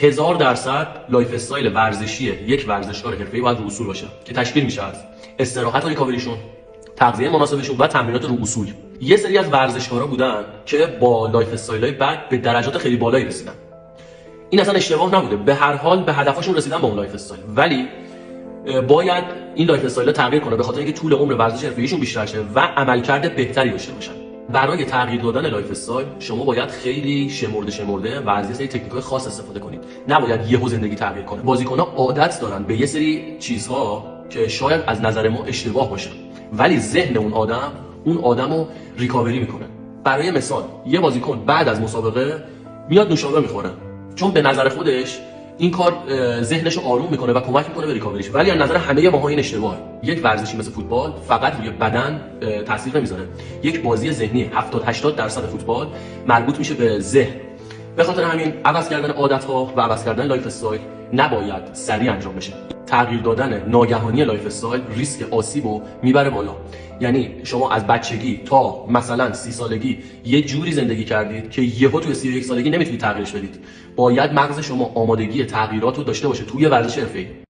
1000% لایف استایل ورزشی یک ورزشکار حرفه‌ای باید رو اصول باشه که تشکیل میشه از استراحت و ریکاوریشون، تغذیه مناسبشون و تمرینات رو اصول. یه سری از ورزشکارا بودن که با لایف استایل‌های بعد به درجات خیلی بالایی رسیدن. این اصلا اشتباه نبوده، به هر حال به هدفشون رسیدن با اون لایف استایل، ولی باید این لایف استایل تغییر کنه به خاطر اینکه طول عمر ورزش حرفه‌ایشون بیشتر شه و عملکرد بهتری داشته باشن. برای تغییر دادن لایف استایل شما باید خیلی شمرده و از یه سری تکنیک‌های خاص استفاده کنید. نباید یهو زندگی تغییر کنه. بازیکن‌ها عادت دارن به یه سری چیزها که شاید از نظر ما اشتباه باشه، ولی ذهن اون آدمو ریکاوری میکنه. برای مثال یه بازیکن بعد از مسابقه میاد نوشابه میخوره، چون به نظر خودش این کار ذهنشو آروم میکنه و کمک میکنه به ریکاوریش، ولی از نظر همه ماها این اشتباهه. یک ورزشی مثل فوتبال فقط روی بدن تاثیر نمیذاره. یک بازی ذهنی 70-80% فوتبال مربوط میشه به ذهن. به خاطر همین عوض کردن عادت‌ها و عوض کردن لایف استایل نباید سریع انجام بشه. تغییر دادن ناگهانی لایف استایل ریسک آسیبو میبره بالا. یعنی شما از بچگی تا مثلا 30 سالگی یه جوری زندگی کردید که یهو توی 31 سالگی نمیتونید تغییرش بدید. باید مغز شما آمادگی تغییرات رو داشته باشه توی ورزش حرفه‌ای.